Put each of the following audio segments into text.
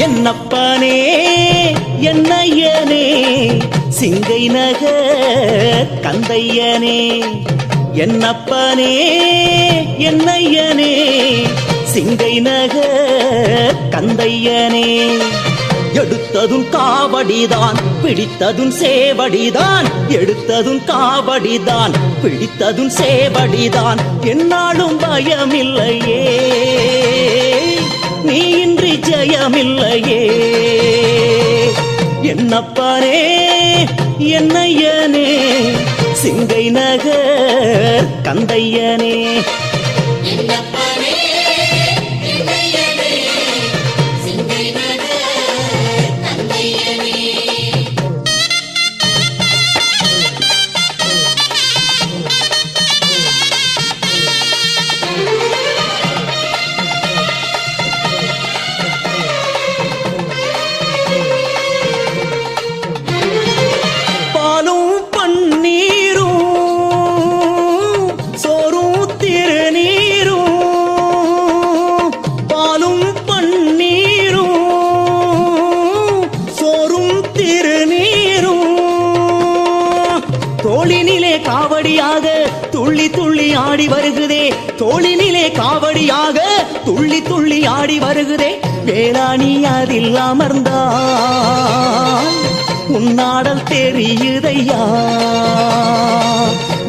என்னப்பனே என்னையனே சிங்கை நகர் கந்தையனே என்னப்பனே என்னையனே சிங்கை நகர் கந்தையனே எடுத்ததும் காவடிதான் பிடித்ததும் சேவடிதான் எடுத்ததும் காவடிதான் பிடித்ததும் சேவடிதான் என்னாலும் பயமில்லையே நீ இன்றி ஜெயமில்லையே என்னப்பனே என்னையனே சிங்கை நகர் கந்தையனே தோளினிலே காவடியாக துள்ளி துள்ளி ஆடி வருகுதே தோளினிலே காவடியாக துள்ளி துள்ளி ஆடி வருகுதே வேளாணி அதில் அமர்ந்தால் உன்னாடல் தெரியுதையா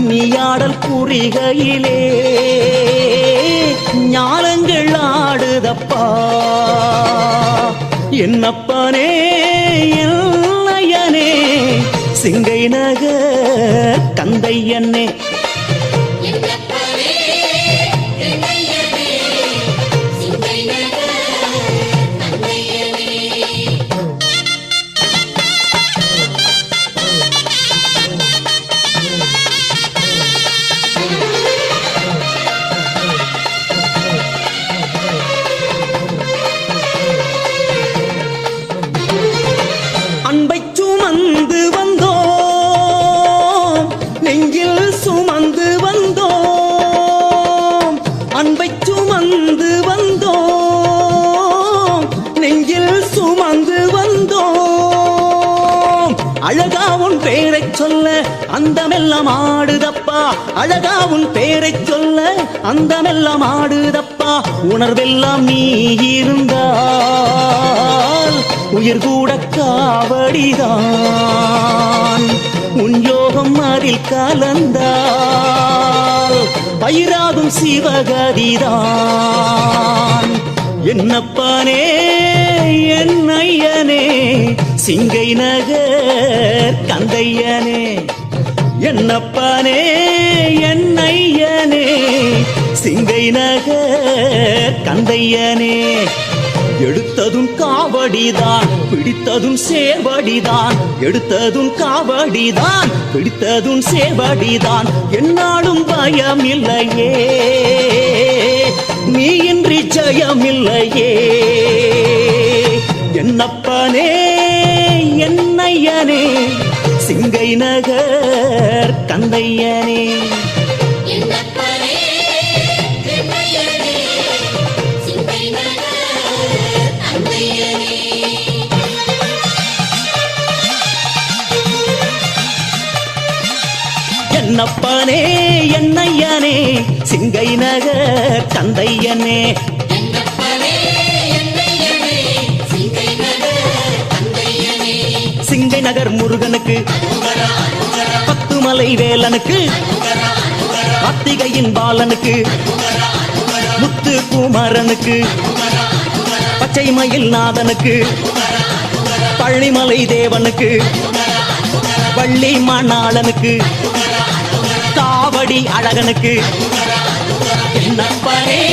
நீயாடல் புரிகையிலே ஞானங்கள் ஆடுதப்பா என்னப்பனே என்னையனே சிங்கை நகர் கந்தையனே அன்பை சுமந்து வந்தோம் நெஞ்சில் சுமந்து வந்தோம் அன்பை சுமந்து வந்தோம் நெஞ்சில் சுமந்து வந்தோம் அழகா உன் பேரைச் சொல்ல அந்தமெல்லாம் ஆடுதப்பா அழகா உன் பேரைச் சொல்ல அந்தமெல்லாம் ஆடுதப்பா உணர்வெல்லாம் நீ இருந்தால் உயிர் கூட காவடிதான் உன் யோகம் அதில் கலந்தால் பயிராகும் சிவகதிதான் என்னப்பனே என்னையனே சிங்கை நகர் கந்தையனே என்னப்பனே என்னையனே சிங்கை நகர் கந்தையனே எடுத்ததும் காவடிதான் பிடித்ததும் சேவடிதான் எடுத்ததும் காவடிதான் பிடித்ததும் சேவடிதான் என்னாலும் பயமில்லையே நீ இன்றி ஜெயமில்லையே என்னப்பனே என்னையனே சிங்கை நகர் கந்தையனே என்னப்பனே என்னையனே சிங்கை நகர் கந்தையனே சிங்கை நகர் முருகனுக்கு பத்துமலை வேலனுக்கு கார்த்திகையின் பாலனுக்கு முத்து குமரனுக்கு பச்சை மயில் நாதனுக்கு பள்ளிமலை தேவனுக்கு வள்ளி மணாளனுக்கு காவடி அழகனுக்கு என்னப்பனே